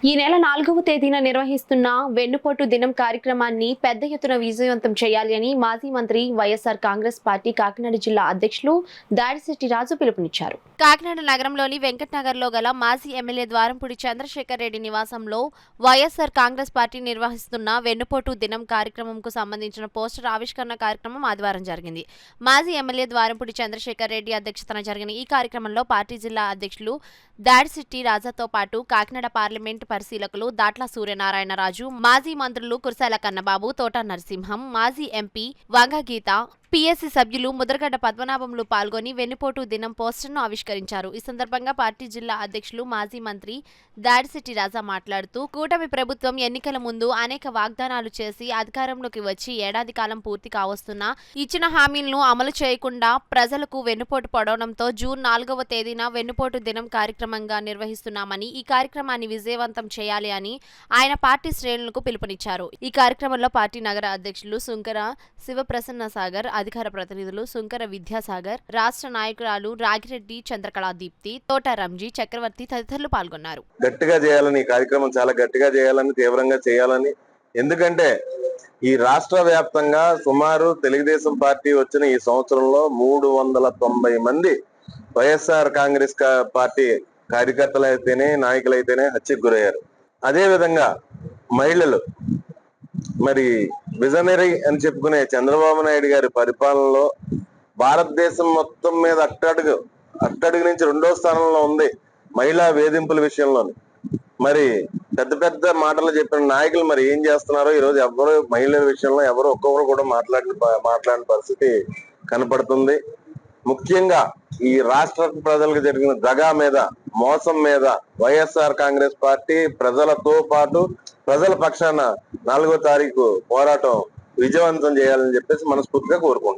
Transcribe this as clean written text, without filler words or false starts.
ఈ నెల 4వ తేదీన నిర్వహిస్తున్న వెన్నుపోటు దినం కార్యక్రమాన్ని పెద్ద ఎత్తున విజయవంతం చేయాలి అని మాజీ మంత్రి వైఎస్ఆర్ కాంగ్రెస్ పార్టీ కాకినాడ జిల్లా అధ్యక్షులు దాడిశెట్టి రాజు పిలుపునిచ్చారు. కాకినాడ నగరంలోని వెంకటనగర్లో గల మాజీ ఎమ్మెల్యే ద్వారంపూడి చంద్రశేఖర్ రెడ్డి నివాసంలో వైఎస్ఆర్ కాంగ్రెస్ పార్టీ నిర్వహిస్తున్న వెన్నుపోటు దినం కార్యక్రమంకు సంబంధించిన పోస్టర్ ఆవిష్కరణ కార్యక్రమం ఆదివారం జరిగింది. మాజీ ఎమ్మెల్యే ద్వారంపూడి చంద్రశేఖర్ రెడ్డి అధ్యక్షతన జరిగిన ఈ కార్యక్రమంలో పార్టీ జిల్లా అధ్యక్షులు దాడిశెట్టి రాజాతో పాటు కాకినాడ పార్లమెంట్ పరిశీలకులు దాట్ల సూర్యనారాయణరాజు, మాజీ మంత్రులు కుర్సాల కన్నబాబు, తోట నరసింహం, మాజీ ఎంపీ వంగ గీత, పిఎస్సి సభ్యులు ముద్రగడ్డ పద్మనాభంలు పాల్గొని వెన్నుపోటు దినం పోస్టర్ను ఆవిష్కరించారు. ఈ సందర్భంగా పార్టీ జిల్లా అధ్యక్షులు మాజీ మంత్రి దాడిశెట్టి రాజా మాట్లాడుతూ, కూటమి ప్రభుత్వం ఎన్నికల ముందు అనేక వాగ్దానాలు చేసి అధికారంలోకి వచ్చి ఏడాది కాలం పూర్తి కావస్తున్నా ఇచ్చిన హామీలను అమలు చేయకుండా ప్రజలకు వెన్నుపోటు పడడంతో జూన్ 4వ తేదీన వెన్నుపోటు దినం కార్యక్రమంగా నిర్వహిస్తున్నామని, ఈ కార్యక్రమాన్ని విజయవంతం చేయాలి అని ఆయన పార్టీ శ్రేణులకు పిలుపునిచ్చారు. ఈ కార్యక్రమంలో పార్టీ నగర అధ్యక్షులు సుంకర శివప్రసన్న సాగర్, అధికార ప్రతినిధులు సుంకర విద్యాసాగర్, రాష్ట్ర నాయకురాలు రాగిరెడ్డి చంద్రకళా దీప్తి, తోట రంజీ, చక్రవర్తి తదితరులు పాల్గొన్నారు. గట్టిగా చేయాలని, ఈ కార్యక్రమం చాలా గట్టిగా చేయాలని, తీవ్రంగా చేయాలని, ఎందుకంటే ఈ రాష్ట్ర వ్యాప్తంగా సుమారు తెలుగుదేశం పార్టీ వచ్చిన ఈ సంవత్సరంలో 390 మంది వైఎస్ఆర్ కాంగ్రెస్ పార్టీ కార్యకర్తలు అయితేనే, నాయకులైతేనే హత్యకు గురయ్యారు. అదే విధంగా మహిళలు, మరి విజనరీ అని చెప్పుకునే చంద్రబాబు నాయుడు గారి పరిపాలనలో భారతదేశం మొత్తం మీద అట్టడుగు నుంచి 2వ స్థానంలో ఉంది మహిళా వేధింపుల విషయంలో. మరి పెద్ద పెద్ద మాటలు చెప్పిన నాయకులు మరి ఏం చేస్తున్నారో ఈరోజు ఎవరు మహిళల విషయంలో ఎవరు ఒక్కొక్కరు కూడా మాట్లాడిన పరిస్థితి కనపడుతుంది. ముఖ్యంగా ఈ రాష్ట్ర ప్రజలకు జరిగిన దగా మీద, మోసం మీద వైఎస్ఆర్ కాంగ్రెస్ పార్టీ ప్రజలతో పాటు ప్రజల పక్షాన 4వ తారీఖు పోరాటం విజయవంతం చేయాలని చెప్పేసి మనస్ఫూర్తిగా కోరుకుంటున్నాం.